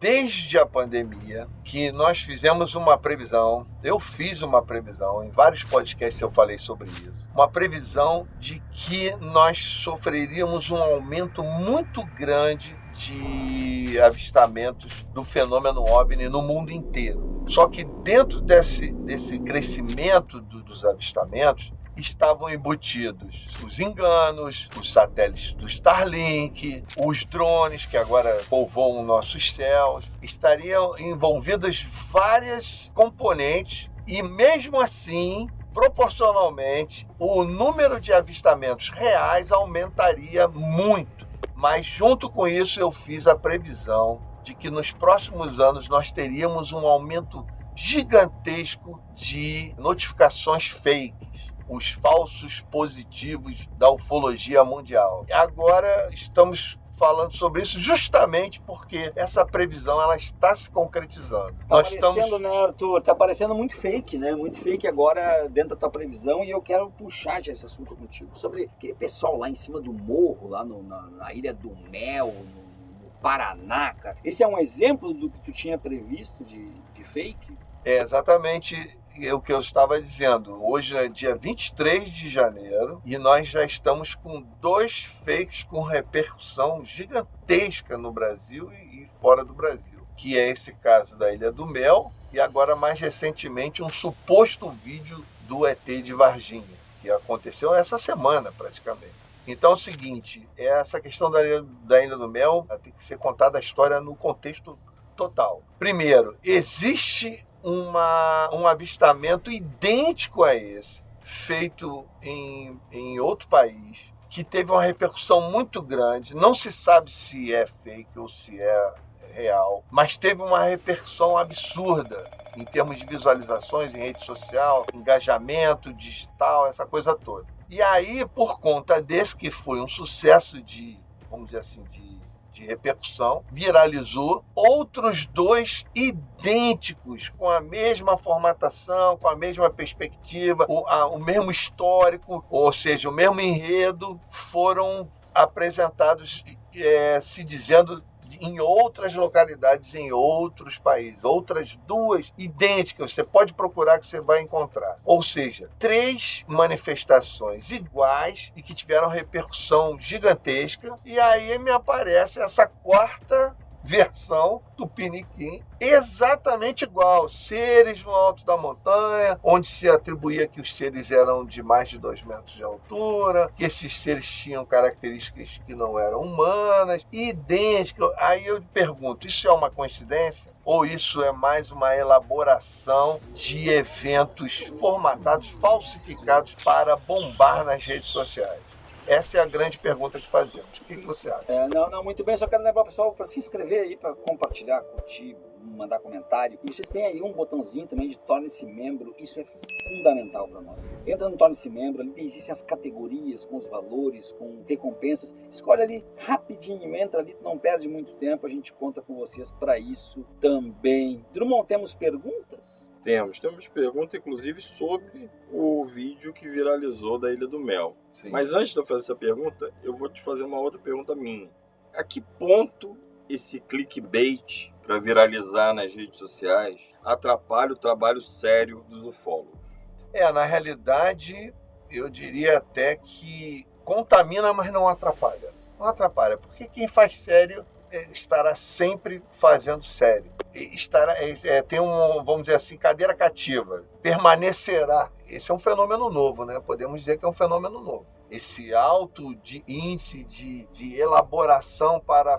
desde a pandemia, que nós fizemos uma previsão, eu fiz uma previsão, em vários podcasts eu falei sobre isso, uma previsão de que nós sofreríamos um aumento muito grande de avistamentos do fenômeno OVNI no mundo inteiro. Só que dentro desse crescimento dos avistamentos, estavam embutidos os enganos, os satélites do Starlink, os drones que agora povoam nossos céus. Estariam envolvidas várias componentes e, mesmo assim, proporcionalmente, o número de avistamentos reais aumentaria muito. Mas, junto com isso, eu fiz a previsão de que nos próximos anos nós teríamos um aumento gigantesco de notificações fakes, os falsos positivos da ufologia mundial. Agora estamos falando sobre isso justamente porque essa previsão ela está se concretizando. Tá aparecendo, né, Arthur? Tá parecendo muito fake, né? Muito fake agora dentro da tua previsão, e eu quero puxar já esse assunto contigo. Sobre aquele pessoal lá em cima do morro, lá na Ilha do Mel, no Paraná, cara. Esse é um exemplo do que tu tinha previsto de fake? É exatamente o que eu estava dizendo. Hoje é dia 23 de janeiro e nós já estamos com 2 fakes com repercussão gigantesca no Brasil e fora do Brasil, que é esse caso da Ilha do Mel e agora mais recentemente um suposto vídeo do ET de Varginha, que aconteceu essa semana praticamente. Então é o seguinte, essa questão da Ilha do Mel tem que ser contada a história no contexto total. Primeiro, existe um avistamento idêntico a esse, feito em outro país, que teve uma repercussão muito grande. Não se sabe se é fake ou se é real, mas teve uma repercussão absurda em termos de visualizações em rede social, engajamento digital, essa coisa toda. E aí, por conta desse que foi um sucesso de, vamos dizer assim, de repercussão, viralizou, outros 2 idênticos, com a mesma formatação, com a mesma perspectiva, o mesmo histórico, ou seja, o mesmo enredo, foram apresentados se dizendo em outras localidades, em outros países, outras 2 idênticas, você pode procurar que você vai encontrar. Ou seja, 3 manifestações iguais e que tiveram repercussão gigantesca, e aí me aparece essa 4ª versão do Piniquim, exatamente igual, seres no alto da montanha, onde se atribuía que os seres eram de mais de 2 metros de altura, que esses seres tinham características que não eram humanas, idênticas. Aí eu pergunto, isso é uma coincidência? Ou isso é mais uma elaboração de eventos formatados, falsificados para bombar nas redes sociais? Essa é a grande pergunta que fazemos. O que você acha? Não, muito bem. Só quero levar o pessoal para se inscrever aí, para compartilhar, curtir, mandar comentário. E vocês têm aí um botãozinho também de torne-se membro. Isso é fundamental para nós. Entra no torne-se membro, ali existem as categorias com os valores, com recompensas. Escolhe ali rapidinho, entra ali, não perde muito tempo. A gente conta com vocês para isso também. Drummond, temos perguntas? Temos pergunta, inclusive, sobre o vídeo que viralizou da Ilha do Mel. Sim. Mas antes de eu fazer essa pergunta, eu vou te fazer uma outra pergunta minha. A que ponto esse clickbait para viralizar nas redes sociais atrapalha o trabalho sério dos ufólogos? Na realidade, eu diria até que contamina, mas não atrapalha. Não atrapalha, porque quem faz sério estará sempre fazendo sério. Tem vamos dizer assim, cadeira cativa. Permanecerá. Esse é um fenômeno novo, né? Podemos dizer que é um fenômeno novo. Esse alto índice de elaboração para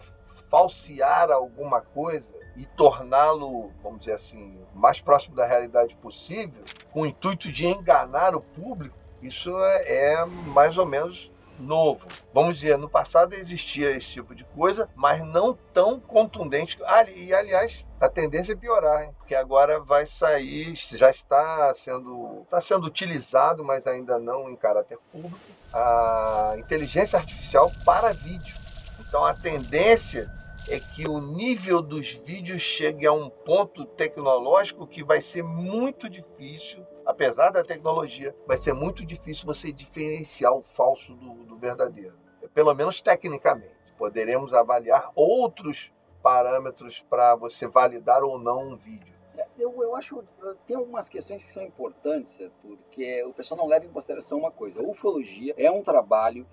falsear alguma coisa e torná-lo, vamos dizer assim, mais próximo da realidade possível, com o intuito de enganar o público, isso é mais ou menos novo. Vamos dizer, no passado existia esse tipo de coisa, mas não tão contundente. E, aliás, a tendência é piorar, hein? Porque agora vai sair, já está sendo utilizado, mas ainda não em caráter público, a inteligência artificial para vídeo. Então, a tendência é que o nível dos vídeos chegue a um ponto tecnológico que vai ser muito difícil, apesar da tecnologia, vai ser muito difícil você diferenciar o falso do verdadeiro. Pelo menos tecnicamente. Poderemos avaliar outros parâmetros para você validar ou não um vídeo? Eu acho tem algumas questões que são importantes, Arthur, que o pessoal não leva em consideração uma coisa. A ufologia é um trabalho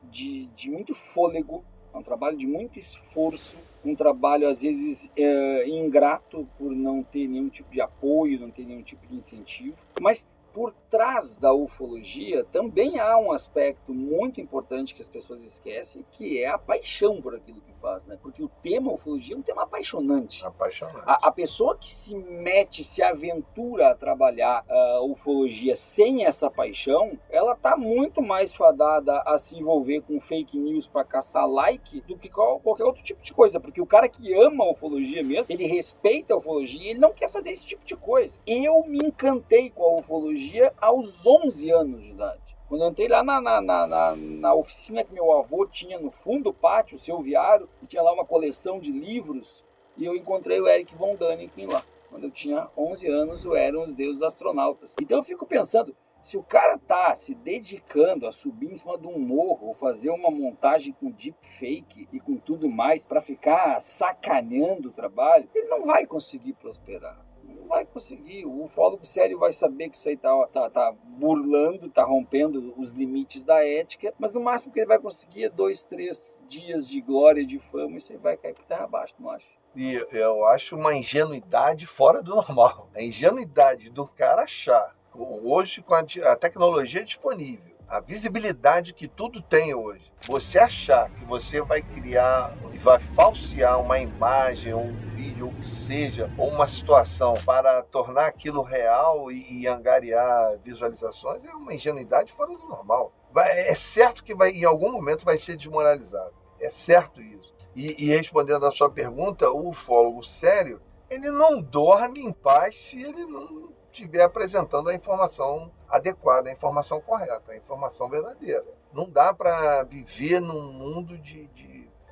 de muito fôlego, é um trabalho de muito esforço, um trabalho às vezes ingrato por não ter nenhum tipo de apoio, não ter nenhum tipo de incentivo, mas por trás da ufologia também há um aspecto muito importante que as pessoas esquecem, que é a paixão por aquilo que faz, né? Porque o tema ufologia é um tema apaixonante. Apaixonante. A pessoa que se mete, se aventura a trabalhar a ufologia sem essa paixão, ela está muito mais fadada a se envolver com fake news para caçar like do que qualquer outro tipo de coisa. Porque o cara que ama a ufologia mesmo, ele respeita a ufologia, ele não quer fazer esse tipo de coisa. Eu me encantei com a ufologia aos 11 anos de idade. Quando eu entrei lá na oficina que meu avô tinha no fundo do pátio, o seu Viário, que tinha lá uma coleção de livros, e eu encontrei o Erich von Däniken lá. Quando eu tinha 11 anos, eram os deuses astronautas. Então eu fico pensando, se o cara tá se dedicando a subir em cima de um morro ou fazer uma montagem com deepfake e com tudo mais para ficar sacaneando o trabalho, ele não vai conseguir prosperar. Não vai conseguir. O ufólogo sério vai saber que isso aí tá burlando, tá rompendo os limites da ética, mas no máximo que ele vai conseguir é 2, 3 dias de glória e de fama, e isso aí vai cair por terra abaixo, não acho? E eu acho uma ingenuidade fora do normal. A ingenuidade do cara achar, hoje com a tecnologia disponível, a visibilidade que tudo tem hoje, você achar que você vai criar e vai falsear uma imagem, um vídeo, ou o que seja, ou uma situação para tornar aquilo real e angariar visualizações, é uma ingenuidade fora do normal. É certo que em algum momento vai ser desmoralizado. É certo isso. E respondendo à sua pergunta, o ufólogo sério, ele não dorme em paz se ele não estiver apresentando a informação adequada, a informação correta, a informação verdadeira. Não dá para viver num mundo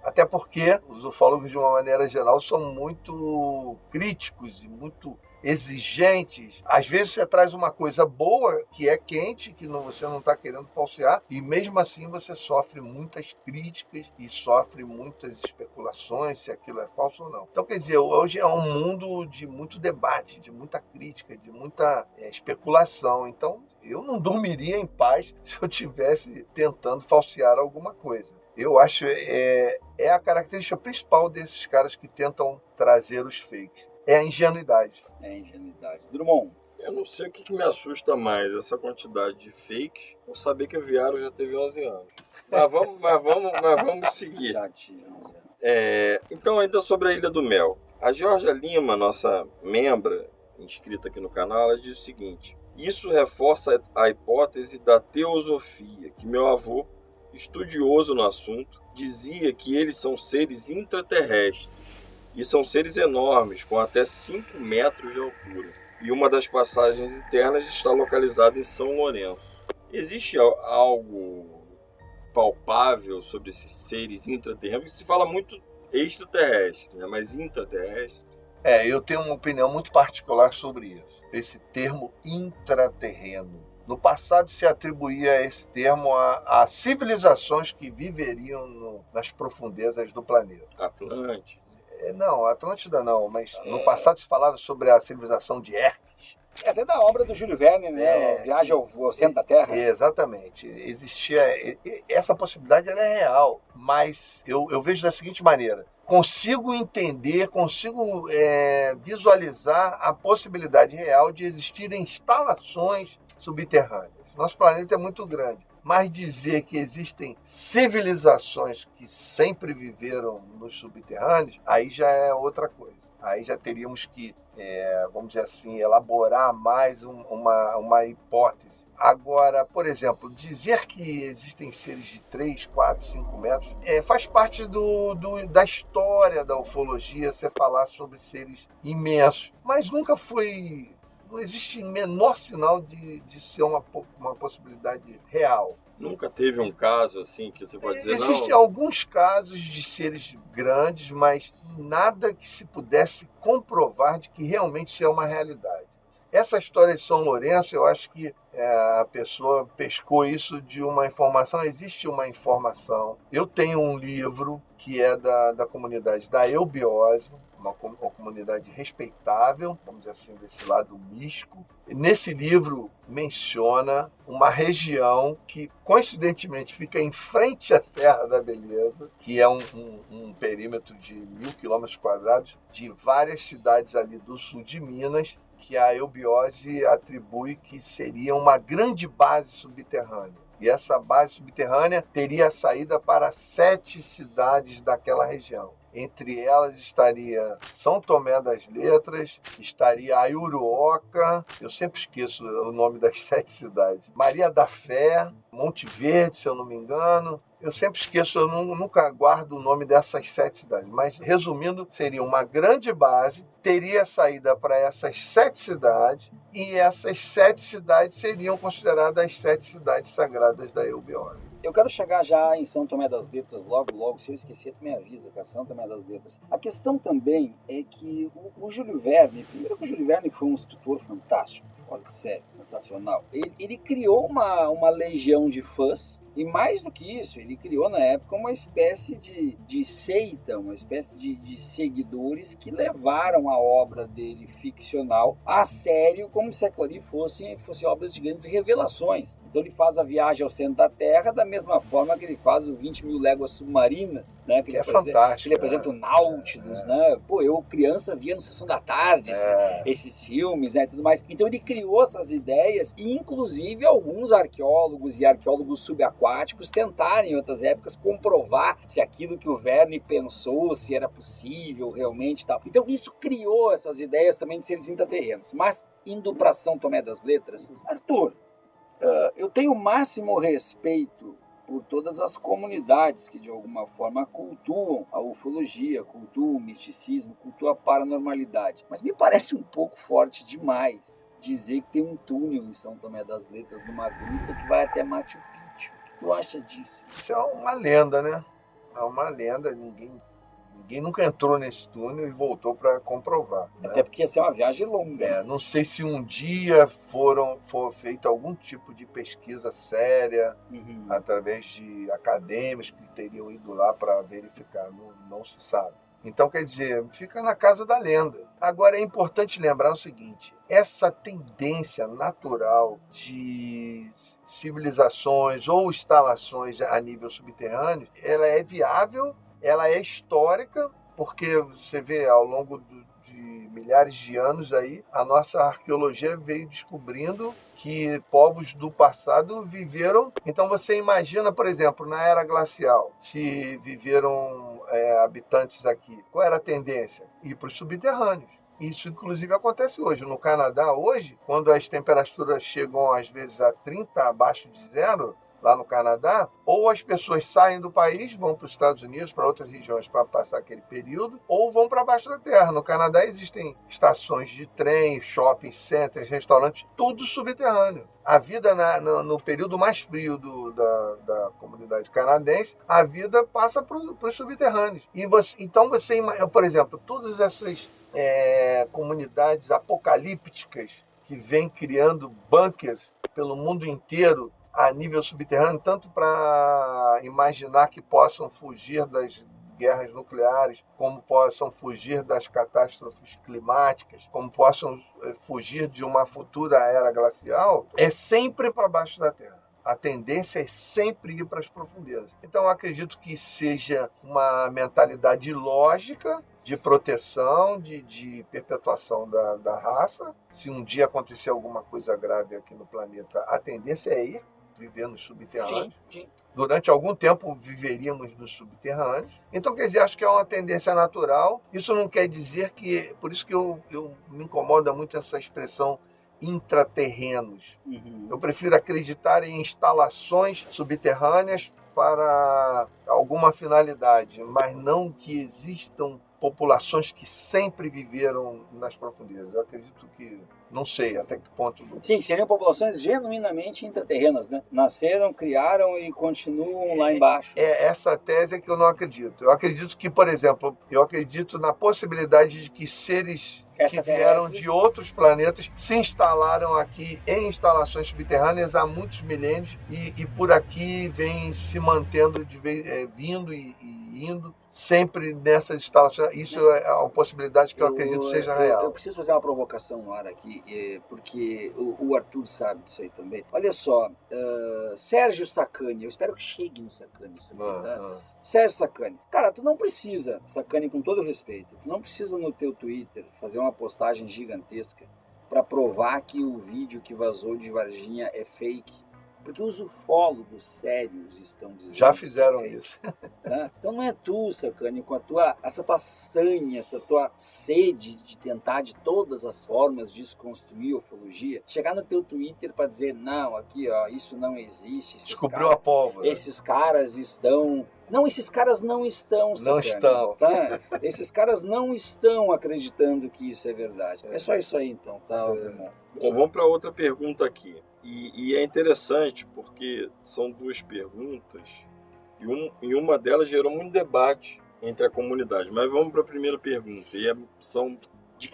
Até porque os ufólogos, de uma maneira geral, são muito críticos e muito exigentes. Às vezes você traz uma coisa boa, que é quente, que você não está querendo falsear, e mesmo assim você sofre muitas críticas e sofre muitas especulações se aquilo é falso ou não. Então, quer dizer, hoje é um mundo de muito debate, de muita crítica, de muita especulação. Então, eu não dormiria em paz se eu estivesse tentando falsear alguma coisa. Eu acho é a característica principal desses caras que tentam trazer os fakes. É a ingenuidade. É a ingenuidade. Drummond? Eu não sei o que me assusta mais, essa quantidade de fakes, ou saber que o Viário já teve 11 anos. Mas vamos seguir. Já tive 11 anos. Então, ainda sobre a Ilha do Mel. A Georgia Lima, nossa membra inscrita aqui no canal, ela diz o seguinte: isso reforça a hipótese da teosofia, que meu avô, estudioso no assunto, dizia que eles são seres intraterrestres. E são seres enormes, com até 5 metros de altura. E uma das passagens internas está localizada em São Lourenço. Existe algo palpável sobre esses seres intraterrenos? Se fala muito extraterrestre, né? Mas intraterrestre? Eu tenho uma opinião muito particular sobre isso. Esse termo intraterreno. No passado se atribuía esse termo a civilizações que viveriam nas profundezas do planeta. Atlântida? Não, Atlântida não, mas no passado se falava sobre a civilização de Hermes. Até da obra do Júlio Verne, né? Viagem ao centro da Terra. Exatamente. Existia essa possibilidade, ela é real, mas eu vejo da seguinte maneira: consigo entender, consigo visualizar a possibilidade real de existirem instalações subterrâneas. Nosso planeta é muito grande, mas dizer que existem civilizações que sempre viveram nos subterrâneos, aí já é outra coisa. Aí já teríamos que, vamos dizer assim, elaborar mais uma hipótese. Agora, por exemplo, dizer que existem seres de 3, 4, 5 metros faz parte da história da ufologia, você falar sobre seres imensos, mas nunca foi... Não existe menor sinal de ser uma possibilidade real. Nunca teve um caso assim que você pode dizer, não? Existem alguns casos de seres grandes, mas nada que se pudesse comprovar de que realmente isso é uma realidade. Essa história de São Lourenço, eu acho que a pessoa pescou isso de uma informação. Existe uma informação. Eu tenho um livro que é da comunidade da eubiose, uma comunidade respeitável, vamos dizer assim, desse lado místico. Nesse livro menciona uma região que, coincidentemente, fica em frente à Serra da Beleza, que é um perímetro de 1.000 quilômetros quadrados, de várias cidades ali do sul de Minas, que a eubiose atribui que seria uma grande base subterrânea. E essa base subterrânea teria saída para 7 cidades daquela região. Entre elas estaria São Tomé das Letras, estaria Aiuruoca, eu sempre esqueço o nome das 7 cidades, Maria da Fé, Monte Verde, se eu não me engano. Eu sempre esqueço, eu nunca guardo o nome dessas 7 cidades. Mas, resumindo, seria uma grande base, teria saída para essas 7 cidades, e essas 7 cidades seriam consideradas as 7 cidades sagradas da eubiose. Eu quero chegar já em São Tomé das Letras logo. Se eu esquecer, tu me avisa, cara. São Tomé das Letras. A questão também é que o Júlio Verne, primeiro que o Júlio Verne foi um escritor fantástico, fora de série, sensacional. Ele criou uma legião de fãs. E mais do que isso, ele criou na época uma espécie de seita, uma espécie de seguidores que levaram a obra dele ficcional a sério, como se aquilo ali fosse obras de grandes revelações. Então ele faz a viagem ao centro da Terra da mesma forma que ele faz o 20.000 léguas submarinas, né? Que ele fantástico. Ele apresenta o Nautilus, né? Pô, eu criança via no Sessão da Tarde esses filmes, né? E tudo mais. Então ele criou essas ideias e inclusive alguns arqueólogos e arqueólogos subaquáticos tentarem em outras épocas comprovar se aquilo que o Verne pensou, se era possível realmente e tal. Então isso criou essas ideias também de seres intraterrenos. Mas indo para São Tomé das Letras, Arthur, eu tenho o máximo respeito por todas as comunidades que de alguma forma cultuam a ufologia, cultuam o misticismo, cultuam a paranormalidade. Mas me parece um pouco forte demais dizer que tem um túnel em São Tomé das Letras, numa gruta que vai até Machu Picchu. Tu acha disso? Isso é uma lenda, né? É uma lenda, ninguém nunca entrou nesse túnel e voltou para comprovar. Né? Até porque ia ser uma viagem longa. Não sei se um dia for feito algum tipo de pesquisa séria, através de acadêmicos que teriam ido lá para verificar, não se sabe. Então, quer dizer, fica na casa da lenda. Agora, é importante lembrar o seguinte, essa tendência natural de civilizações ou instalações a nível subterrâneo, ela é viável, ela é histórica, porque você vê ao longo de milhares de anos aí, a nossa arqueologia veio descobrindo que povos do passado viveram. Então você imagina, por exemplo, na era glacial, se viveram habitantes aqui, qual era a tendência? Ir para os subterrâneos. Isso, inclusive, acontece hoje. No Canadá, hoje, quando as temperaturas chegam, às vezes, a 30 abaixo de zero, lá no Canadá, ou as pessoas saem do país, vão para os Estados Unidos, para outras regiões para passar aquele período, ou vão para baixo da terra. No Canadá existem estações de trem, shopping centers, restaurantes, tudo subterrâneo. A vida no período mais frio da comunidade canadense, a vida passa para os subterrâneos. Então você, por exemplo, todas essas comunidades apocalípticas que vêm criando bunkers pelo mundo inteiro, a nível subterrâneo, tanto para imaginar que possam fugir das guerras nucleares, como possam fugir das catástrofes climáticas, como possam fugir de uma futura era glacial, é sempre para baixo da Terra. A tendência é sempre ir para as profundezas. Então, eu acredito que seja uma mentalidade lógica de proteção, de perpetuação da raça. Se um dia acontecer alguma coisa grave aqui no planeta, a tendência é ir viver nos subterrâneos. Sim. Durante algum tempo viveríamos nos subterrâneos. Então, quer dizer, acho que é uma tendência natural. Isso não quer dizer que... Por isso que eu me incomoda muito essa expressão intraterrenos. Eu prefiro acreditar em instalações subterrâneas para alguma finalidade, mas não que existam populações que sempre viveram nas profundezas. Eu acredito que, não sei até que ponto... Sim, que seriam populações genuinamente intraterrenas, né? Nasceram, criaram e continuam lá embaixo. Essa tese é que eu não acredito. Eu acredito que, por exemplo, eu acredito na possibilidade de que seres que vieram de outros planetas se instalaram aqui em instalações subterrâneas há muitos milênios e por aqui vem se mantendo, vindo e indo sempre nessas instalações. Isso é uma possibilidade que eu acredito seja real. Eu preciso fazer uma provocação no ar aqui, porque o Arthur sabe disso aí também. Olha só, Sérgio Sacani, eu espero que chegue no Sacani isso aqui, tá? Sérgio Sacani. Cara, tu não precisa, Sacani, com todo respeito, tu não precisa no teu Twitter fazer uma postagem gigantesca para provar que o vídeo que vazou de Varginha é fake. Porque os ufólogos sérios estão dizendo... Já fizeram isso. Tá? Então não é tu, Sacani, com essa tua sanha, essa tua sede de tentar de todas as formas desconstruir a ufologia, chegar no teu Twitter para dizer, não, aqui, ó, isso não existe. Descobriu a pólvora. Esses caras estão... Não, esses caras não estão, Sacani. Não estão. Tá? Esses caras não estão acreditando que isso é verdade. É só isso aí, então, tá, irmão? Bom, vamos para outra pergunta aqui. E é interessante porque são duas perguntas e uma delas gerou muito debate entre a comunidade. Mas vamos para a primeira pergunta e são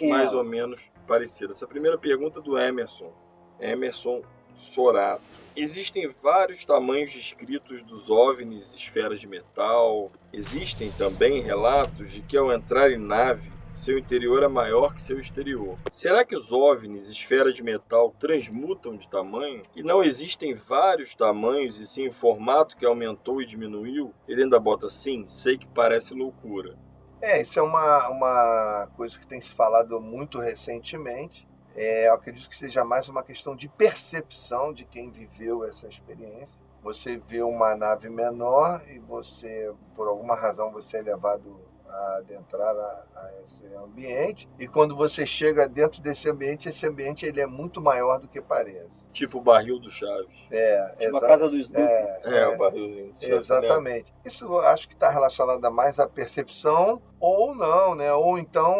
mais ou menos parecidas. Essa primeira pergunta é do Emerson Sorato. Existem vários tamanhos descritos dos OVNIs, esferas de metal. Existem também relatos de que ao entrar em nave, seu interior é maior que seu exterior. Será que os OVNIs, esfera de metal, transmutam de tamanho? E não existem vários tamanhos, e sim o formato que aumentou e diminuiu? Ele ainda bota sim, sei que parece loucura. Isso é uma coisa que tem se falado muito recentemente. Eu acredito que seja mais uma questão de percepção de quem viveu essa experiência. Você vê uma nave menor e você, por alguma razão, você é levado a adentrar a esse ambiente, e quando você chega dentro desse ambiente, esse ambiente ele é muito maior do que parece. Tipo o barril do Chaves. Tipo a casa do Snoopy. O barrilzinho do Chaves. Exatamente. Isso eu acho que está relacionado mais à percepção ou não, né? Ou então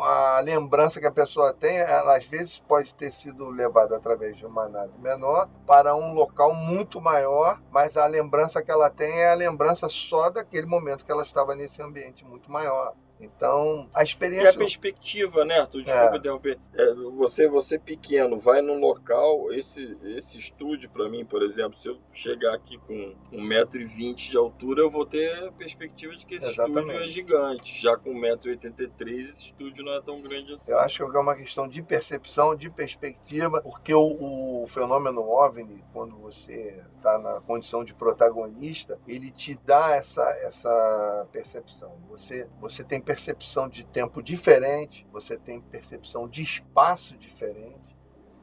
a lembrança que a pessoa tem, ela às vezes pode ter sido levada através de uma nave menor para um local muito maior, mas a lembrança que ela tem é a lembrança só daquele momento que ela estava nesse ambiente muito maior. Então, a experiência... E a perspectiva, né, Arthur? Desculpa interromper. Você pequeno, vai num local, esse estúdio, para mim, por exemplo, se eu chegar aqui com 1,20 m de altura, eu vou ter a perspectiva de que esse estúdio é gigante. Já com 1,83 m, esse estúdio não é tão grande assim. Eu acho que é uma questão de percepção, de perspectiva, porque o fenômeno OVNI, quando você está na condição de protagonista, ele te dá essa percepção. Você tem percepção de tempo diferente, você tem percepção de espaço diferente.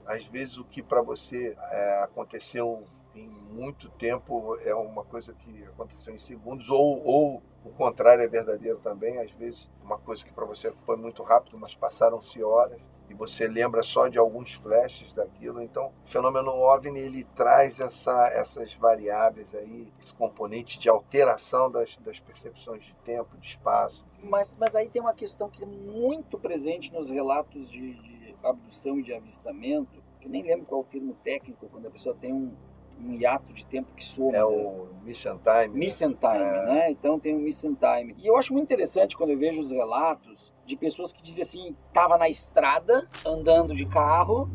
Às vezes o que para você aconteceu em muito tempo é uma coisa que aconteceu em segundos, ou o contrário é verdadeiro também. Às vezes uma coisa que para você foi muito rápido, mas passaram-se horas e você lembra só de alguns flashes daquilo. Então o fenômeno OVNI ele traz essas variáveis aí, esse componente de alteração das percepções de tempo, de espaço. Mas aí tem uma questão que é muito presente nos relatos de abdução e de avistamento, que nem lembro qual é o termo técnico, quando a pessoa tem um hiato de tempo que soma. É o Mission Time. Mission Time, né? Então tem o Mission Time. E eu acho muito interessante quando eu vejo os relatos de pessoas que dizem assim, estava na estrada, andando de carro,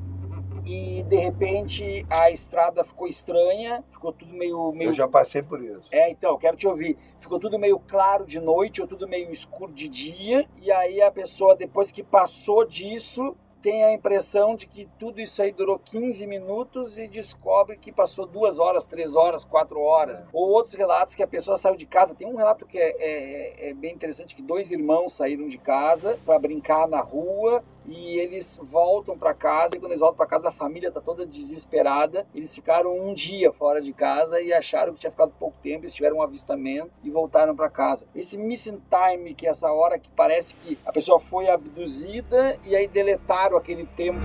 e de repente a estrada ficou estranha, ficou tudo meio... Eu já passei por isso. Então, quero te ouvir. Ficou tudo meio claro de noite ou tudo meio escuro de dia, e aí a pessoa, depois que passou disso, tem a impressão de que tudo isso aí durou 15 minutos e descobre que passou 2 horas, 3 horas, 4 horas. Ou outros relatos que a pessoa saiu de casa. Tem um relato que é bem interessante, que 2 irmãos saíram de casa para brincar na rua e eles voltam para casa, e quando eles voltam para casa a família está toda desesperada. Eles ficaram um dia fora de casa e acharam que tinha ficado pouco tempo, eles tiveram um avistamento e voltaram para casa. Esse missing time, que é essa hora que parece que a pessoa foi abduzida e aí deletaram aquele tempo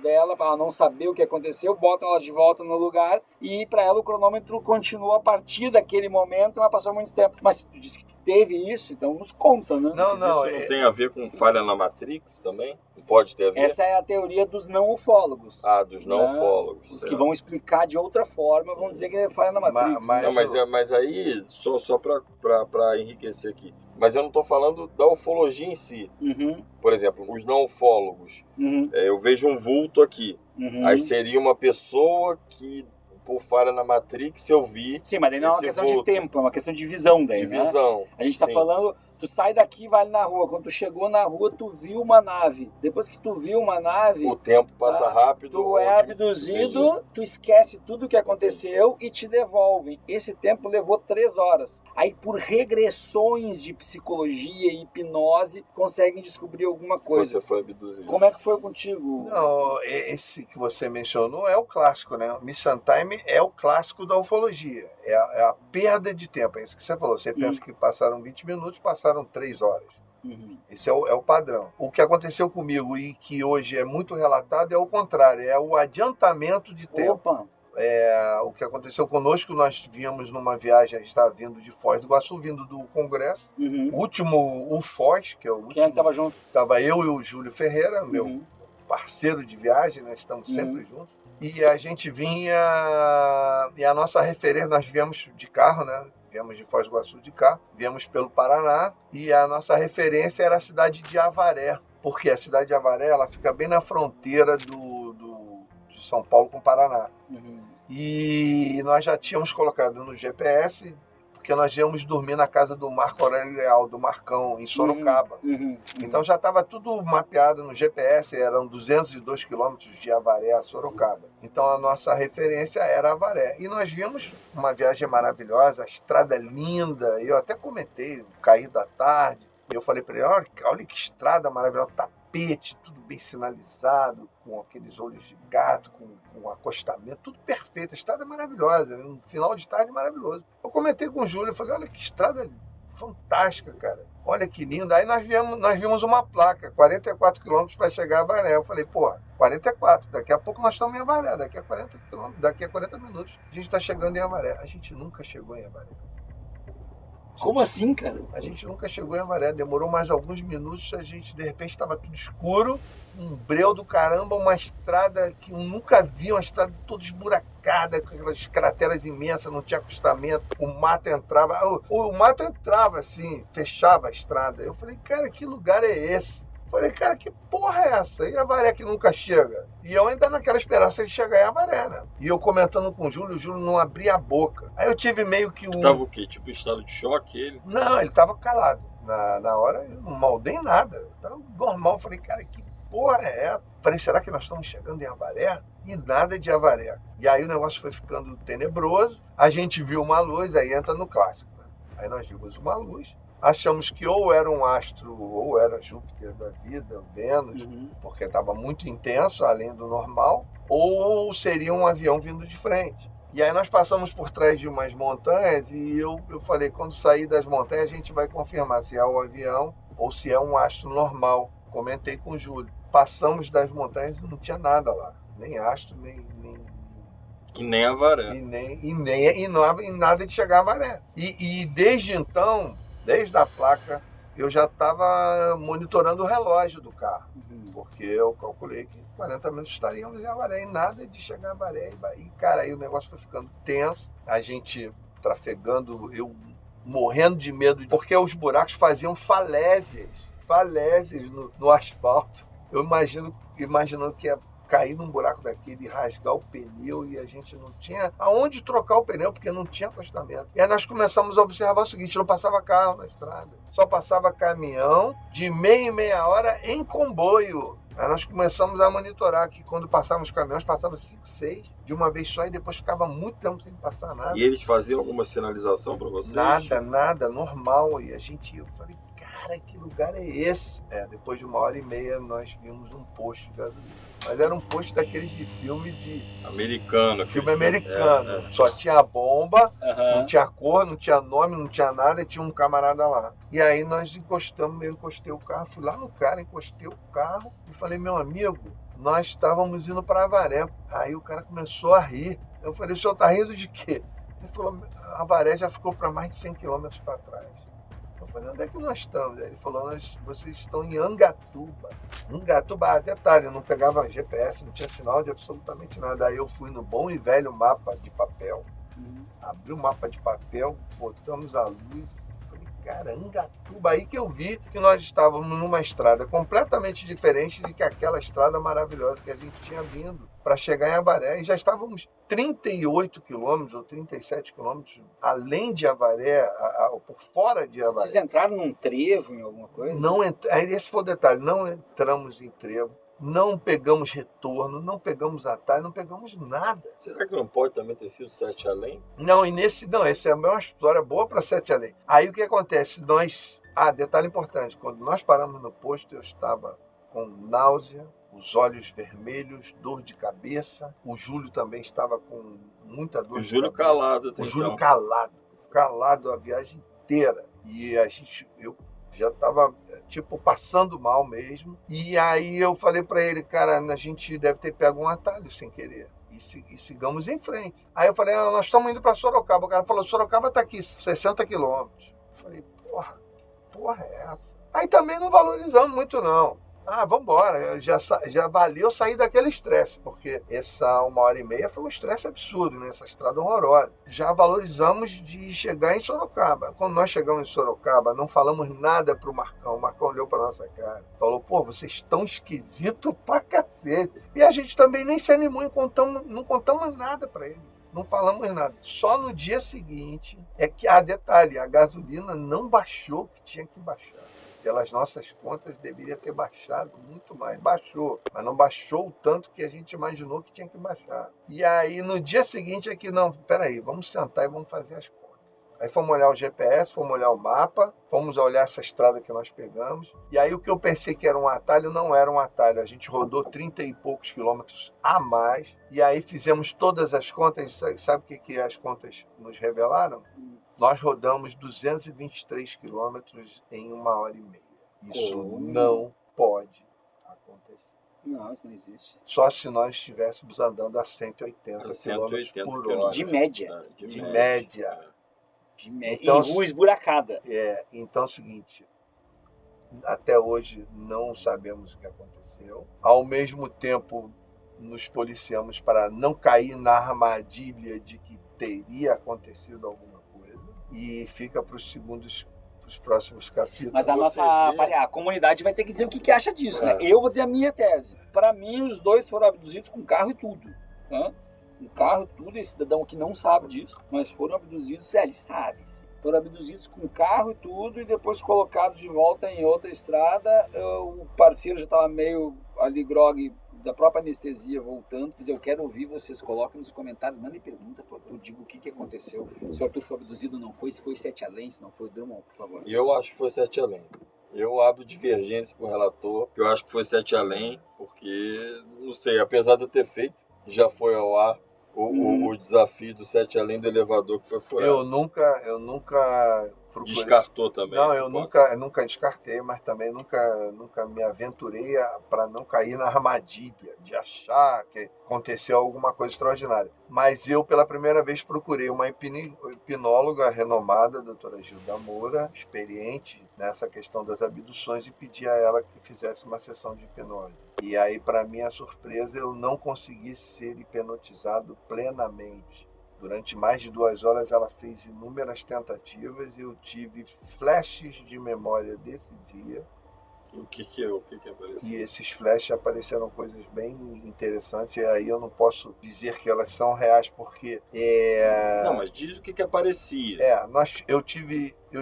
dela para ela não saber o que aconteceu, botam ela de volta no lugar e para ela o cronômetro continua a partir daquele momento, mas passou muito tempo. Mas tu disse que tu teve isso, então nos conta, né? Não, Mas isso não tem a ver com falha na Matrix também? Não pode ter a ver? Essa é a teoria dos não ufólogos. Ah, dos não ufólogos. Os que vão explicar de outra forma vão dizer que é falha na Matrix. Mas aí, só para enriquecer aqui, mas eu não estou falando da ufologia em si. Uhum. Por exemplo, os não ufólogos. Uhum. Eu vejo um vulto aqui. Uhum. Aí seria uma pessoa que, por falha na Matrix, eu vi. Sim, mas daí não é uma esse questão vulto. de tempo, é uma questão de visão daí, De né? visão. A gente tá sim. falando, tu sai daqui e vai ali na rua. Quando tu chegou na rua, tu viu uma nave. Depois que tu viu uma nave, O tempo passa rápido. tu é abduzido, tu esquece tudo o que aconteceu e te devolvem. Esse tempo levou 3 horas. Aí, por regressões de psicologia e hipnose, conseguem descobrir alguma coisa. Você foi abduzido. Como é que foi contigo? Não, esse que você mencionou é o clássico, né? Missing Time é o clássico da ufologia. É a perda de tempo. É isso que você falou. Você pensa que passaram 20 minutos, passaram 3 horas. Uhum. Esse é o padrão. O que aconteceu comigo e que hoje é muito relatado é o contrário. É o adiantamento de tempo. Opa! O que aconteceu conosco, nós vínhamos numa viagem, a gente estava vindo de Foz do Iguaçu, vindo do Congresso. Uhum. O último, o Foz, que é o último. Quem é que tava junto? Estava eu e o Júlio Ferreira, meu parceiro de viagem, né? Estamos sempre juntos. E a gente vinha, e a nossa referência, nós viemos de carro, né? Viemos de Foz do Iguaçu de carro, viemos pelo Paraná, e a nossa referência era a cidade de Avaré, porque a cidade de Avaré, ela fica bem na fronteira de São Paulo com o Paraná. Uhum. E nós já tínhamos colocado no GPS, porque nós íamos dormir na casa do Marco Aurélio Leal, do Marcão, em Sorocaba. Uhum. Então já estava tudo mapeado no GPS, eram 202 quilômetros de Avaré a Sorocaba. Então a nossa referência era Avaré. E nós vimos uma viagem maravilhosa, a estrada linda, eu até comentei, cair da tarde, eu falei para ele, olha que estrada maravilhosa, tapete, tudo bem sinalizado, com aqueles olhos de gato, com acostamento, tudo perfeito, a estrada maravilhosa, um final de tarde maravilhoso. Eu comentei com o Júlio, eu falei, olha que estrada fantástica, cara, olha que linda. Aí nós vimos uma placa, 44 quilômetros para chegar a Avaré. Eu falei, 44, daqui a pouco nós estamos em Avaré, daqui a 40 quilômetros, daqui a 40 minutos a gente está chegando em Avaré. A gente nunca chegou em Avaré. Como assim, cara? A gente nunca chegou em Avaré, demorou mais alguns minutos, a gente de repente estava tudo escuro, um breu do caramba, uma estrada que eu nunca vi, uma estrada toda esburacada, com aquelas crateras imensas, não tinha acostamento, o mato entrava assim, fechava a estrada. Eu falei, cara, que lugar é esse? Falei, cara, que porra é essa? E Avaré que nunca chega? E eu ainda naquela esperança de chegar em Avaré, né? E eu comentando com o Júlio não abria a boca. Aí eu tive meio que Tava o quê? Tipo, estado de choque ele? Não, ele tava calado. Na hora eu não maldei nada. Tava normal. Eu falei, cara, que porra é essa? Falei, será que nós estamos chegando em Avaré? E nada de Avaré. E aí o negócio foi ficando tenebroso. A gente viu uma luz, aí entra no clássico, né? Aí nós vimos uma luz. Achamos que ou era um astro, ou era Júpiter da vida, Vênus, porque estava muito intenso, além do normal, ou seria um avião vindo de frente. E aí nós passamos por trás de umas montanhas e eu falei, quando sair das montanhas a gente vai confirmar se é um avião ou se é um astro normal. Comentei com o Júlio. Passamos das montanhas e não tinha nada lá, nem astro, E nem Avaré. e nada de chegar a Avaré. E desde então, desde a placa, eu já estava monitorando o relógio do carro, porque eu calculei que 40 minutos estaríamos em Avaré, e nada de chegar a Avaré. E, cara, aí o negócio foi ficando tenso, a gente trafegando, eu morrendo de medo, porque os buracos faziam falésias no asfalto. Eu imaginando que ia cair num buraco daquele e rasgar o pneu, e a gente não tinha aonde trocar o pneu, porque não tinha acostamento. E aí nós começamos a observar o seguinte, não passava carro na estrada, só passava caminhão de meia em meia hora em comboio. Aí nós começamos a monitorar que quando passávamos os caminhões, passava 5, 6 de uma vez só, e depois ficava muito tempo sem passar nada. E eles faziam alguma sinalização para vocês? Nada, normal. E eu falei, cara, que lugar é esse? Depois de 1h30 nós vimos um posto de gasolina. Mas era um posto daqueles de filme americano. Filme americano. Só tinha bomba, não tinha cor, não tinha nome, não tinha nada, e tinha um camarada lá. E aí nós encostamos, eu encostei o carro, fui lá no cara, encostei o carro e falei, meu amigo, nós estávamos indo para Avaré. Aí o cara começou a rir. Eu falei, o senhor tá rindo de quê? Ele falou, Avaré já ficou para mais de 100 quilômetros para trás. Eu falei, onde é que nós estamos? Aí ele falou, vocês estão em Angatuba. Angatuba, detalhe, não pegava GPS, não tinha sinal de absolutamente nada. Aí eu fui no bom e velho mapa de papel, abri o mapa de papel, botamos a luz, falei, cara, Angatuba. Aí que eu vi que nós estávamos numa estrada completamente diferente de que aquela estrada maravilhosa que a gente tinha vindo para chegar em Avaré. E já estávamos 38 quilômetros ou 37 quilômetros além de Avaré, por fora de Avaré. Vocês entraram num trevo, em alguma coisa? Não esse foi o detalhe, não entramos em trevo, não pegamos retorno, não pegamos atalho, não pegamos nada. Será que não pode também ter sido Sete Além? Não, essa é uma história boa para Sete Além. Aí o que acontece? Detalhe importante, quando nós paramos no posto, eu estava com náusea, os olhos vermelhos, dor de cabeça. O Júlio também estava com muita dor O de Júlio cabeça. calado. O Júlio calado a viagem inteira. E eu já estava, passando mal mesmo. E aí eu falei para ele, cara, a gente deve ter pego um atalho sem querer. E sigamos em frente. Aí eu falei, nós estamos indo para Sorocaba. O cara falou, Sorocaba está aqui, 60 quilômetros. Eu falei, porra é essa? Aí também não valorizamos muito, não. Vamos embora, já valeu sair daquele estresse, porque essa 1h30 foi um estresse absurdo, né? Essa estrada horrorosa. Já valorizamos de chegar em Sorocaba. Quando nós chegamos em Sorocaba, não falamos nada pro Marcão. O Marcão olhou pra nossa cara, falou, vocês estão esquisitos pra cacete. E a gente também nem se animou e não contamos nada pra ele. Não falamos nada. Só no dia seguinte é que, detalhe, a gasolina não baixou o que tinha que baixar. Pelas nossas contas, deveria ter baixado muito mais. Baixou, mas não baixou o tanto que a gente imaginou que tinha que baixar. E aí, no dia seguinte, peraí, vamos sentar e vamos fazer as contas. Aí fomos olhar o GPS, fomos olhar o mapa, fomos olhar essa estrada que nós pegamos. E aí, o que eu pensei que era um atalho, não era um atalho. A gente rodou 30 e poucos quilômetros a mais. E aí, fizemos todas as contas. Sabe o que as contas nos revelaram? Nós rodamos 223 quilômetros em 1h30. Isso não pode acontecer. Não, isso não existe. Só se nós estivéssemos andando a 180 quilômetros por hora. De média. De média. Então, em rua esburacada. Então é o seguinte, até hoje não sabemos o que aconteceu. Ao mesmo tempo, nos policiamos para não cair na armadilha de que teria acontecido alguma coisa. E fica para os próximos capítulos. Mas a comunidade vai ter que dizer o que acha disso, né? Eu vou dizer a minha tese. Para mim, os dois foram abduzidos com carro e tudo. Né? Com carro e tudo, esse cidadão que não sabe disso, mas foram abduzidos, ele sabe, sim. Foram abduzidos com carro e tudo, e depois colocados de volta em outra estrada. O parceiro já estava meio ali grogue da própria anestesia voltando. Quer dizer, eu quero ouvir vocês, coloquem nos comentários, mandem pergunta para eu digo o que aconteceu. Se o Arthur foi abduzido ou não foi, se foi Sete Além, se não foi, Drummond, por favor. Eu acho que foi Sete Além. Eu abro divergência com o relator, eu acho que foi Sete Além, porque, não sei, apesar de eu ter feito, já foi ao ar o desafio do Sete Além do elevador que foi furado. Eu nunca procurei. Descartou também? Não, eu nunca descartei, mas também nunca me aventurei para não cair na armadilha de achar que aconteceu alguma coisa extraordinária. Mas eu, pela primeira vez, procurei uma hipnóloga renomada, a doutora Gilda Moura, experiente nessa questão das abduções, e pedi a ela que fizesse uma sessão de hipnose. E aí, para minha surpresa, eu não consegui ser hipnotizado plenamente. Durante mais de 2 horas ela fez inúmeras tentativas e eu tive flashes de memória desse dia. O que apareceu? E esses flashes apareceram coisas bem interessantes, e aí eu não posso dizer que elas são reais porque... Não, mas diz o que aparecia. Eu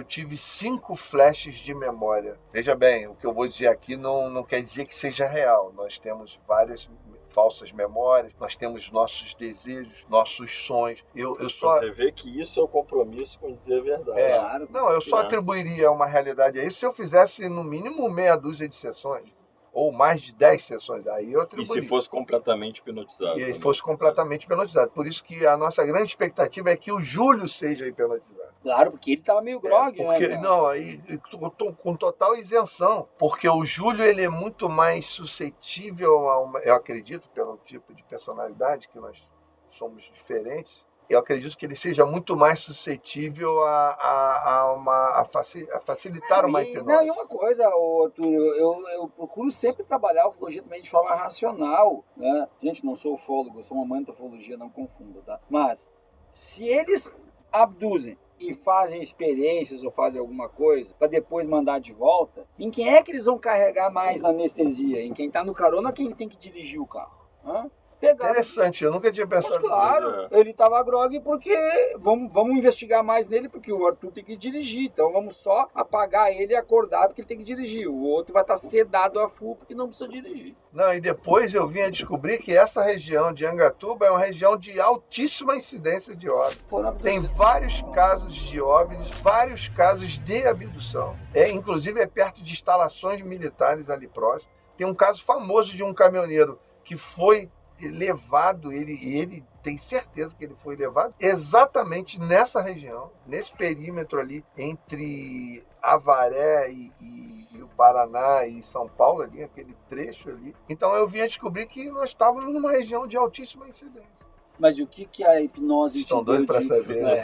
tive 5 flashes de memória. Veja bem, o que eu vou dizer aqui não quer dizer que seja real. Nós temos várias falsas memórias, nós temos nossos desejos, nossos sonhos. Você vê que isso é o compromisso com dizer a verdade. Eu só atribuiria uma realidade a isso se eu fizesse no mínimo meia dúzia de sessões, ou mais de 10 sessões. Aí eu atribuiria. E se fosse completamente hipnotizado? E fosse completamente hipnotizado. Por isso que a nossa grande expectativa é que o Júlio seja hipnotizado. Claro, porque ele estava meio grogue, né? Não, com total isenção. Porque o Júlio, ele é muito mais suscetível, eu acredito, pelo tipo de personalidade que nós somos diferentes. eu acredito que ele seja muito mais suscetível a facilitar uma hipnose. Não, e uma coisa, Arthur, eu procuro sempre trabalhar a ufologia também de forma racional, né? Gente, não sou ufólogo, eu sou uma amante da ufologia, não confunda, tá? Mas, se eles abduzem e fazem experiências ou fazem alguma coisa para depois mandar de volta, em quem é que eles vão carregar mais na anestesia? Em quem tá no carona ou quem tem que dirigir o carro? Hã? Pegaram. Interessante, eu nunca tinha pensado nisso. Claro, ele tava grog porque vamos investigar mais nele, porque o Arthur tem que dirigir, então vamos só apagar ele e acordar porque ele tem que dirigir. O outro vai estar sedado a full porque não precisa dirigir. Não, e depois eu vim a descobrir que essa região de Angatuba é uma região de altíssima incidência de OVNI. Tem vários casos de OVNIs, vários casos de abdução. Inclusive é perto de instalações militares ali próximo. Tem um caso famoso de um caminhoneiro que foi levado, ele tem certeza que ele foi levado exatamente nessa região, nesse perímetro ali entre Avaré e o Paraná e São Paulo, ali, aquele trecho ali. Então eu vim a descobrir que nós estávamos numa região de altíssima incidência. Mas e o que a hipnose estão doidos para saber, né?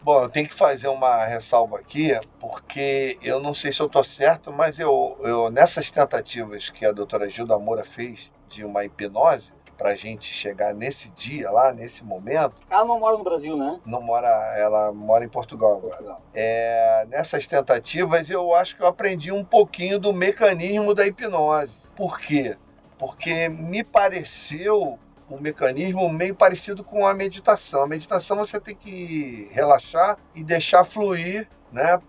Bom, eu tenho que fazer uma ressalva aqui, porque eu não sei se eu estou certo, mas eu nessas tentativas que a doutora Gilda Moura fez de uma hipnose, pra gente chegar nesse dia lá, nesse momento. Ela não mora no Brasil, né? Não mora, ela mora em Portugal agora. Nessas tentativas eu acho que eu aprendi um pouquinho do mecanismo da hipnose. Por quê? Porque me pareceu um mecanismo meio parecido com a meditação. A meditação você tem que relaxar e deixar fluir, né,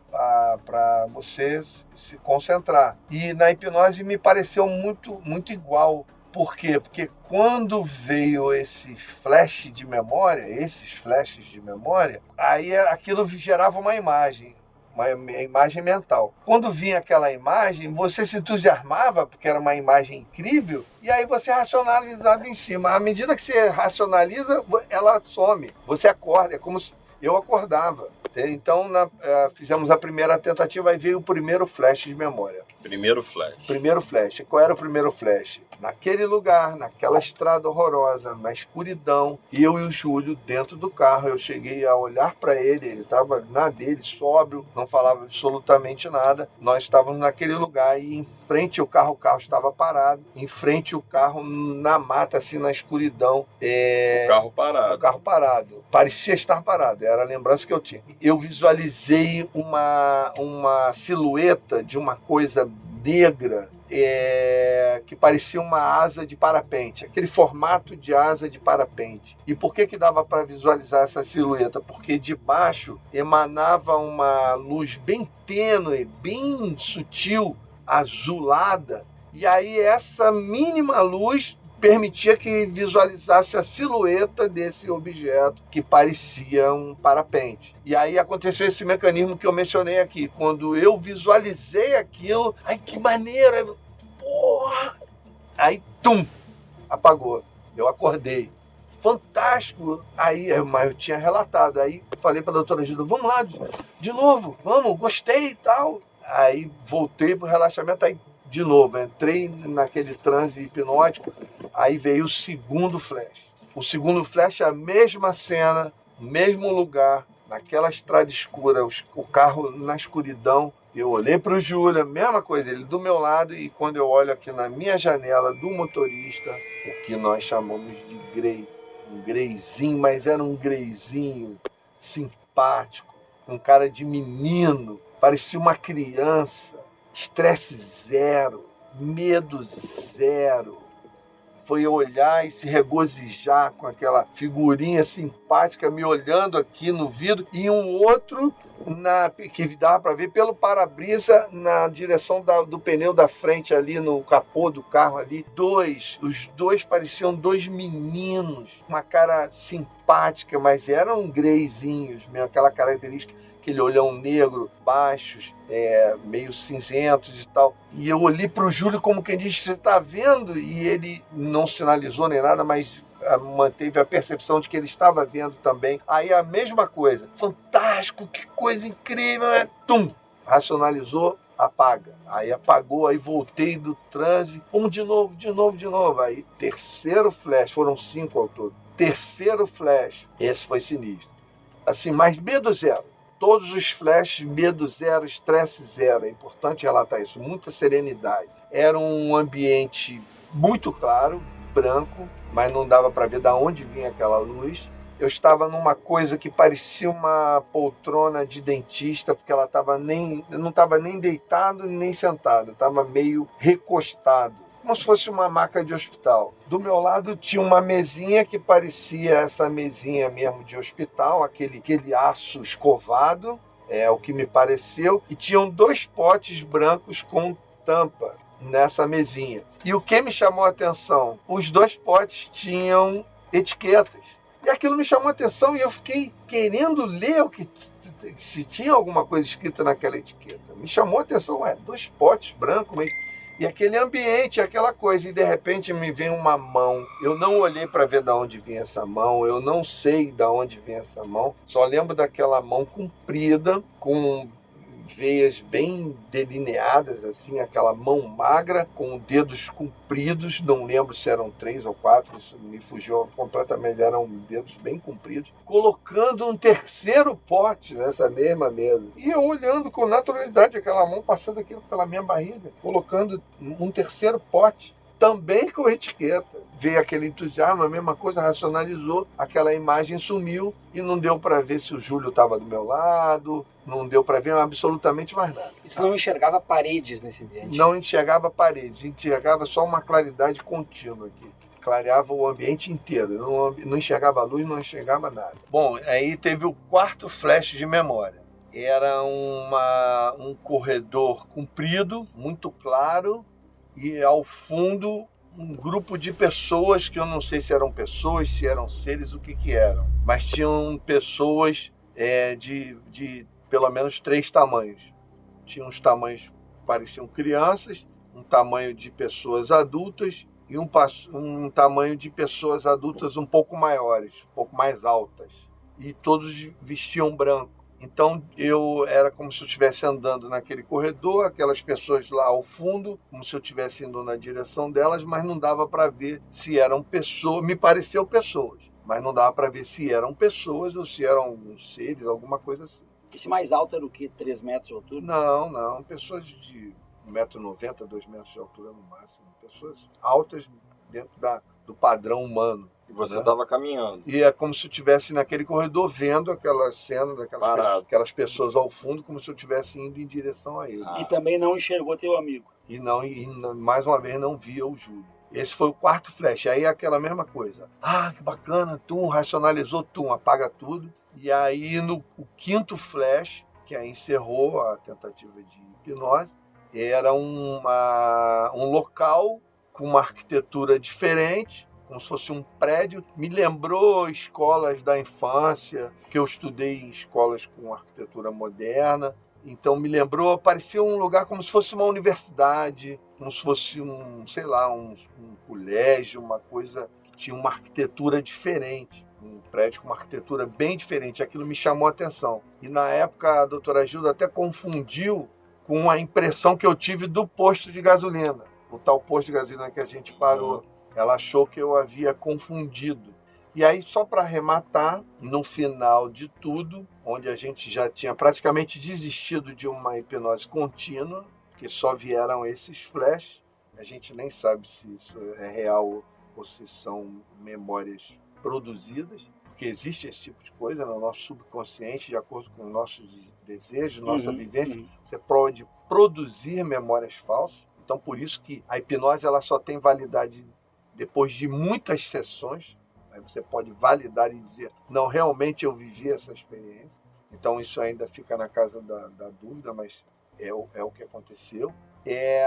para você se concentrar. E na hipnose me pareceu muito, muito igual. Por quê? Porque quando veio esses flashes de memória, aí aquilo gerava uma imagem mental. Quando vinha aquela imagem, você se entusiasmava, porque era uma imagem incrível, e aí você racionalizava em cima. À medida que você racionaliza, ela some. Você acorda, é como se eu acordava. Então, fizemos a primeira tentativa e veio o primeiro flash de memória. Primeiro flash. Qual era o primeiro flash? Naquele lugar, naquela estrada horrorosa, na escuridão, eu e o Júlio dentro do carro. Eu cheguei a olhar para ele estava na dele, sóbrio, não falava absolutamente nada. Nós estávamos naquele lugar e em frente ao carro, o carro estava parado. Em frente o carro na mata, assim, na escuridão. O carro parado. Parecia estar parado, era a lembrança que eu tinha. Eu visualizei uma silhueta de uma coisa negra, que parecia uma asa de parapente, aquele formato de asa de parapente. E por que dava para visualizar essa silhueta? Porque de baixo emanava uma luz bem tênue, bem sutil, azulada, e aí essa mínima luz permitia que visualizasse a silhueta desse objeto que parecia um parapente. E aí aconteceu esse mecanismo que eu mencionei aqui. Quando eu visualizei aquilo, ai, que maneiro! Porra! Aí, tum! Apagou. Eu acordei. Fantástico! Aí, mas eu tinha relatado. Aí falei para a doutora Gilda, vamos lá de novo, vamos, gostei e tal. Aí voltei para o relaxamento, aí de novo, entrei naquele transe hipnótico, aí veio o segundo flash. O segundo flash é a mesma cena, mesmo lugar, naquela estrada escura, o carro na escuridão. Eu olhei para o Júlio, a mesma coisa, ele do meu lado, e quando eu olho aqui na minha janela do motorista, o que nós chamamos de grey, um greyzinho, mas era um greyzinho simpático, com cara de menino, parecia uma criança. Estresse zero, medo zero. Foi olhar e se regozijar com aquela figurinha simpática me olhando aqui no vidro e um outro que dava para ver pelo para-brisa na direção do pneu da frente ali, no capô do carro ali. Os dois pareciam dois meninos, uma cara simpática, mas eram greyzinhos mesmo, aquela característica, aquele olhão negro, baixos, meio cinzentos e tal. E eu olhei para o Júlio como quem diz, você está vendo? E ele não sinalizou nem nada, mas manteve a percepção de que ele estava vendo também. Aí a mesma coisa, fantástico, que coisa incrível, né? Tum! Racionalizou, apaga. Aí apagou, aí voltei do transe, de novo. Aí terceiro flash, foram 5 ao todo. Terceiro flash, esse foi sinistro. Assim, mas medo zero. Todos os flashes, medo zero, estresse zero. É importante relatar isso, muita serenidade. Era um ambiente muito claro, branco, mas não dava para ver de onde vinha aquela luz. Eu estava numa coisa que parecia uma poltrona de dentista, porque ela não estava nem deitado nem sentado, estava meio recostado, como se fosse uma maca de hospital. Do meu lado tinha uma mesinha que parecia essa mesinha mesmo de hospital, aquele aço escovado, é o que me pareceu, e tinham 2 potes brancos com tampa nessa mesinha. E o que me chamou a atenção? Os 2 potes tinham etiquetas. E aquilo me chamou a atenção e eu fiquei querendo ler se tinha alguma coisa escrita naquela etiqueta. Me chamou a atenção, 2 potes brancos, e aquele ambiente, aquela coisa. E de repente me vem uma mão. Eu não olhei para ver de onde vinha essa mão, eu não sei de onde vinha essa mão. Só lembro daquela mão comprida, com veias bem delineadas, assim, aquela mão magra com dedos compridos, não lembro se eram 3 ou 4, isso me fugiu completamente, eram dedos bem compridos, colocando um terceiro pote nessa mesma mesa. E eu olhando com naturalidade aquela mão passando aquilo pela minha barriga, colocando um terceiro pote, também com etiqueta. Veio aquele entusiasmo, a mesma coisa, racionalizou, aquela imagem sumiu e não deu para ver se o Júlio estava do meu lado, não deu para ver absolutamente mais nada. E tu não enxergava paredes nesse ambiente? Não enxergava paredes, enxergava só uma claridade contínua aqui. Clareava o ambiente inteiro, não enxergava luz, não enxergava nada. Bom, aí teve o 4º flash de memória. Era um corredor comprido, muito claro, e ao fundo um grupo de pessoas que eu não sei se eram pessoas, se eram seres, o que eram. Mas tinham pessoas de pelo menos 3 tamanhos. Tinham uns tamanhos que pareciam crianças, um tamanho de pessoas adultas e um tamanho de pessoas adultas um pouco maiores, um pouco mais altas. E todos vestiam branco. Então era como se eu estivesse andando naquele corredor, aquelas pessoas lá ao fundo, como se eu estivesse indo na direção delas, mas não dava para ver se eram pessoas, me pareceu pessoas, mas não dava para ver se eram pessoas ou se eram alguns seres, alguma coisa assim. Esse mais alto era o quê? 3 metros de altura? Não, pessoas de 1,90 m, 2 metros de altura no máximo, pessoas altas dentro do padrão humano. E você estava caminhando. E é como se eu estivesse naquele corredor vendo aquela cena daquelas pessoas ao fundo, como se eu estivesse indo em direção a ele. E também não enxergou teu amigo. E mais uma vez não via o Júlio. Esse foi o 4º flash. Aí é aquela mesma coisa. Que bacana, racionalizou, apaga tudo. E aí no 5º flash, que aí encerrou a tentativa de hipnose, era um local com uma arquitetura diferente, como se fosse um prédio. Me lembrou escolas da infância, que eu estudei em escolas com arquitetura moderna. Então me lembrou, parecia um lugar como se fosse uma universidade, como se fosse um colégio, uma coisa que tinha uma arquitetura diferente. Um prédio com uma arquitetura bem diferente. Aquilo me chamou a atenção. E na época a doutora Gilda até confundiu com a impressão que eu tive do posto de gasolina. O tal posto de gasolina que a gente parou. Ela achou que eu havia confundido. E aí, só para arrematar, no final de tudo, onde a gente já tinha praticamente desistido de uma hipnose contínua, que só vieram esses flashes, a gente nem sabe se isso é real ou se são memórias produzidas, porque existe esse tipo de coisa no nosso subconsciente, de acordo com nossos desejos, nossa vivência. Você pode produzir memórias falsas. Então, por isso que a hipnose ela só tem validade depois de muitas sessões. Aí você pode validar e dizer, não, realmente eu vivi essa experiência. Então, isso ainda fica na casa da dúvida, mas é o que aconteceu.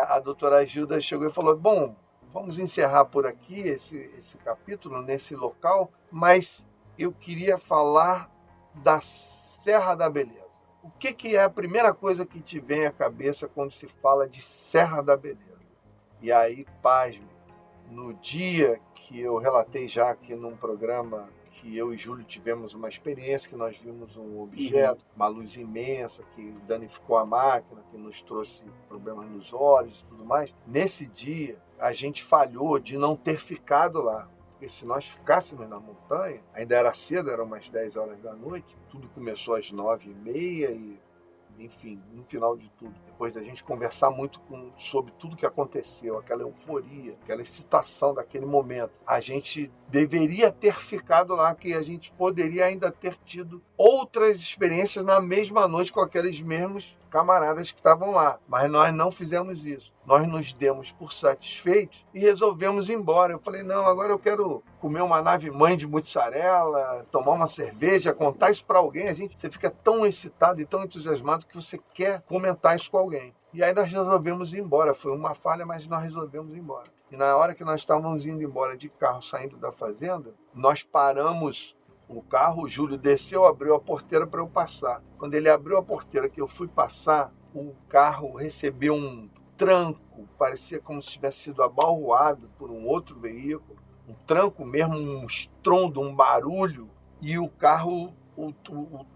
A doutora Gilda chegou e falou, bom, vamos encerrar por aqui esse capítulo, nesse local, mas eu queria falar da Serra da Beleza. O que é a primeira coisa que te vem à cabeça quando se fala de Serra da Beleza? E aí, pasme, no dia que eu relatei já aqui num programa que eu e Júlio tivemos uma experiência, que nós vimos um objeto, uma luz imensa que danificou a máquina, que nos trouxe problemas nos olhos e tudo mais. Nesse dia, a gente falhou de não ter ficado lá. Porque se nós ficássemos na montanha, ainda era cedo, eram umas 10 horas da noite, tudo começou às 9h30 e, enfim, no final de tudo, depois da gente conversar muito sobre tudo que aconteceu, aquela euforia, aquela excitação daquele momento, a gente deveria ter ficado lá, que a gente poderia ainda ter tido outras experiências na mesma noite com aqueles mesmos camaradas que estavam lá. Mas nós não fizemos isso. Nós nos demos por satisfeitos e resolvemos ir embora. Eu falei, não, agora eu quero comer uma nave-mãe de mussarela, tomar uma cerveja, contar isso para alguém. Você fica tão excitado e tão entusiasmado que você quer comentar isso com alguém. E aí nós resolvemos ir embora. Foi uma falha, mas nós resolvemos ir embora. E na hora que nós estávamos indo embora de carro, saindo da fazenda, nós paramos o carro, o Júlio desceu, abriu a porteira para eu passar. Quando ele abriu a porteira que eu fui passar, o carro recebeu um tranco, parecia como se tivesse sido abalroado por um outro veículo, um tranco mesmo, um estrondo, um barulho, e o carro, o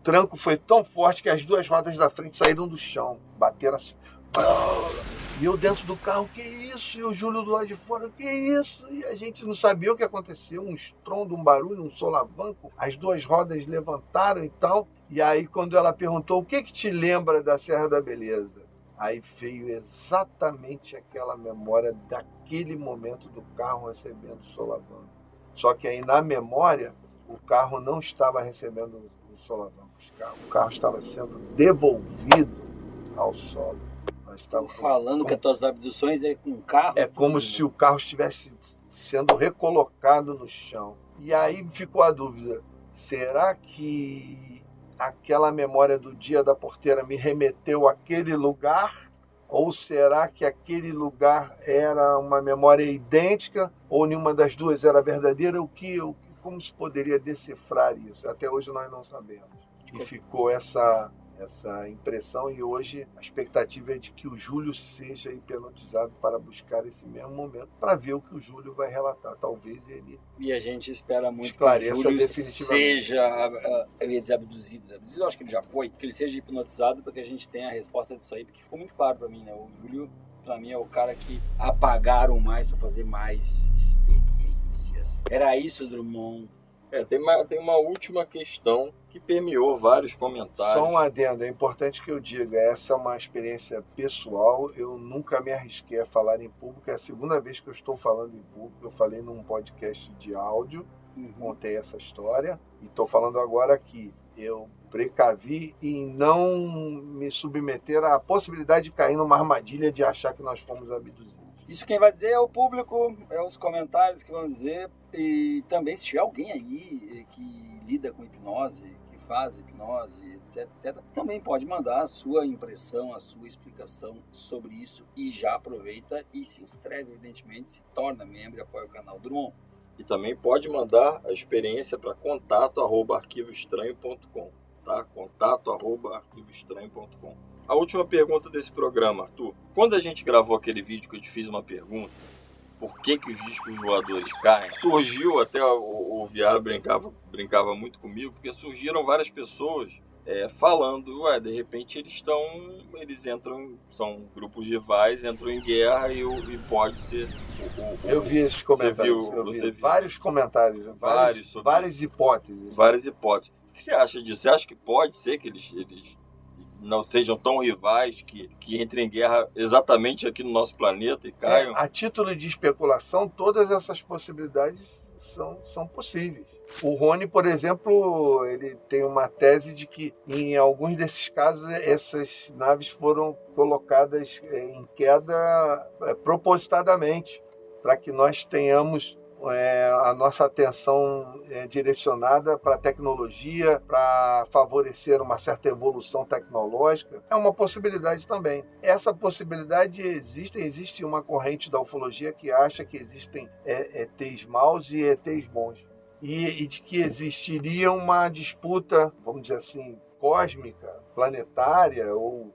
tranco foi tão forte que as duas rodas da frente saíram do chão, bateram assim. E eu dentro do carro, que isso? E o Júlio do lado de fora, que isso? E a gente não sabia o que aconteceu, um estrondo, um barulho, um solavanco, as duas rodas levantaram e tal. E aí quando ela perguntou, o que te lembra da Serra da Beleza? Aí veio exatamente aquela memória daquele momento do carro recebendo o solavanco. Só que aí na memória, o carro não estava recebendo o solavanco. O carro estava sendo devolvido ao solo. Estou falando que as tuas abduções é com o carro? É como se o carro estivesse sendo recolocado no chão. E aí ficou a dúvida, será que aquela memória do dia da porteira me remeteu àquele lugar? Ou será que aquele lugar era uma memória idêntica? Ou nenhuma das duas era verdadeira? Como se poderia decifrar isso? Até hoje nós não sabemos. E ficou essa impressão, e hoje a expectativa é de que o Júlio seja hipnotizado para buscar esse mesmo momento, para ver o que o Júlio vai relatar. Talvez ele... E a gente espera muito esclareça que o Júlio definitivamente. seja, eu ia dizer abduzido, eu acho que ele já foi, que ele seja hipnotizado para que a gente tenha a resposta disso aí, porque ficou muito claro para mim, né? O Júlio, para mim, é o cara que apagaram mais para fazer mais experiências. Era isso, Drummond. Tem uma última questão que permeou vários comentários. Só um adendo, é importante que eu diga, essa é uma experiência pessoal, eu nunca me arrisquei a falar em público, é a segunda vez que eu estou falando em público, eu falei num podcast de áudio, contei essa história, e estou falando agora aqui. Eu precavi em não me submeter à possibilidade de cair numa armadilha de achar que nós fomos abduzidos. Isso quem vai dizer é o público, é os comentários que vão dizer. E também se tiver alguém aí que lida com hipnose, que faz hipnose, etc, também pode mandar a sua impressão, a sua explicação sobre isso. E já aproveita e se inscreve, evidentemente, se torna membro e apoia o canal Drummond. E também pode mandar a experiência para contato@arquivoestranho.com, tá? contato@arquivoestranho.com. A última pergunta desse programa, Arthur. Quando a gente gravou aquele vídeo que eu te fiz uma pergunta, por que os discos voadores caem, surgiu, até o Viário brincava muito comigo, porque surgiram várias pessoas falando, de repente eles entram, são grupos rivais, entram em guerra e pode ser... Eu vi esses comentários, Você viu vários comentários, várias hipóteses. Várias hipóteses. O que você acha disso? Você acha que pode ser que eles não sejam tão rivais, que entrem em guerra exatamente aqui no nosso planeta e caiam? A título de especulação, todas essas possibilidades são possíveis. O Rony, por exemplo, ele tem uma tese de que em alguns desses casos essas naves foram colocadas em queda propositadamente, para que nós tenhamos a nossa atenção direcionada para a tecnologia, para favorecer uma certa evolução tecnológica, é uma possibilidade também. Essa possibilidade existe uma corrente da ufologia que acha que existem ETs maus e ETs bons. E de que existiria uma disputa, vamos dizer assim, cósmica, planetária ou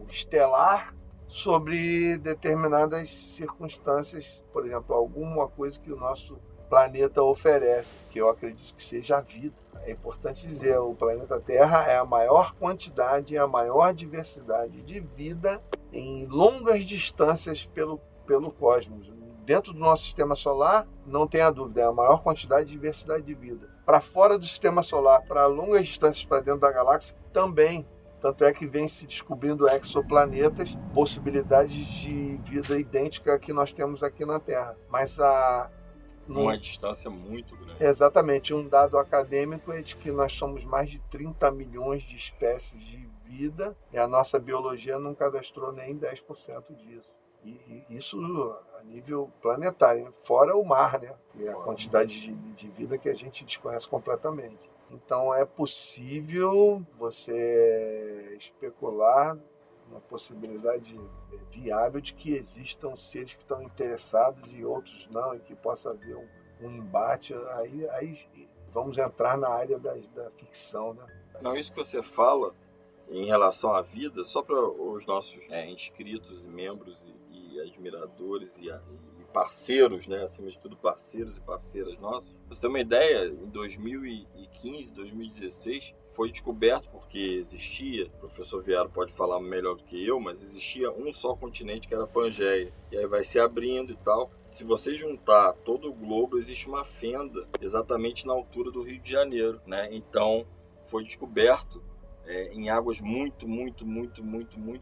estelar, sobre determinadas circunstâncias, por exemplo, alguma coisa que o nosso planeta oferece, que eu acredito que seja a vida. É importante dizer, o planeta Terra é a maior quantidade, a maior diversidade de vida em longas distâncias pelo cosmos. Dentro do nosso sistema solar, não tenha dúvida, é a maior quantidade de diversidade de vida. Para fora do sistema solar, para longas distâncias para dentro da galáxia, também. Tanto é que vem se descobrindo exoplanetas, possibilidades de vida idêntica à que nós temos aqui na Terra. Mas uma distância muito grande. Exatamente. Um dado acadêmico é de que nós somos mais de 30 milhões de espécies de vida e a nossa biologia não cadastrou nem 10% disso. E isso a nível planetário, fora o mar, né? E a quantidade de vida que a gente desconhece completamente. Então é possível você especular uma possibilidade viável de que existam seres que estão interessados e outros não, e que possa haver um embate. Aí vamos entrar na área da ficção, né? Não, isso que você fala em relação à vida, só para os nossos inscritos e membros e admiradores e parceiros, né? Acima de tudo parceiros e parceiras nossas. Pra você ter uma ideia, em 2015, 2016, foi descoberto, porque existia, o professor Viaro pode falar melhor do que eu, mas existia um só continente que era a Pangeia. E aí vai se abrindo e tal. Se você juntar todo o globo, existe uma fenda exatamente na altura do Rio de Janeiro, né? Então, foi descoberto em águas muito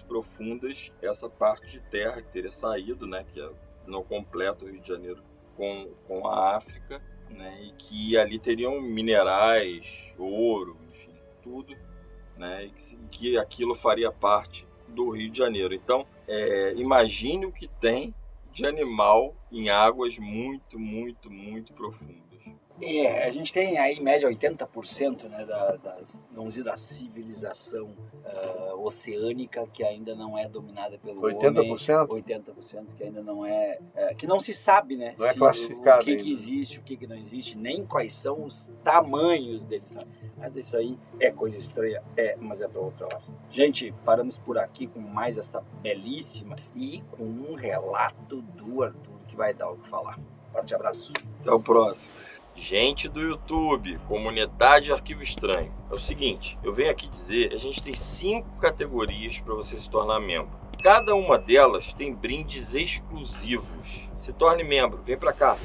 profundas essa parte de terra que teria saído, né? Que não completa o Rio de Janeiro com a África, né? E que ali teriam minerais, ouro, enfim, tudo, né? E que aquilo faria parte do Rio de Janeiro. Então, imagine o que tem de animal em águas muito profundas. A gente tem aí em média 80%, né, vamos dizer, da civilização oceânica que ainda não é dominada pelo 80%? homem. 80% que ainda não é... que não se sabe, né? Não é classificado o que existe, o que não existe, nem quais são os tamanhos deles. Mas isso aí é coisa estranha, mas é para outra hora. Gente, paramos por aqui com mais essa belíssima e com um relato do Arthur que vai dar o que falar. Forte abraço. Até o próximo. Gente do YouTube, comunidade Arquivo Estranho. É o seguinte, eu venho aqui dizer, a gente tem 5 categorias para você se tornar membro. Cada uma delas tem brindes exclusivos. Se torne membro, vem para cá.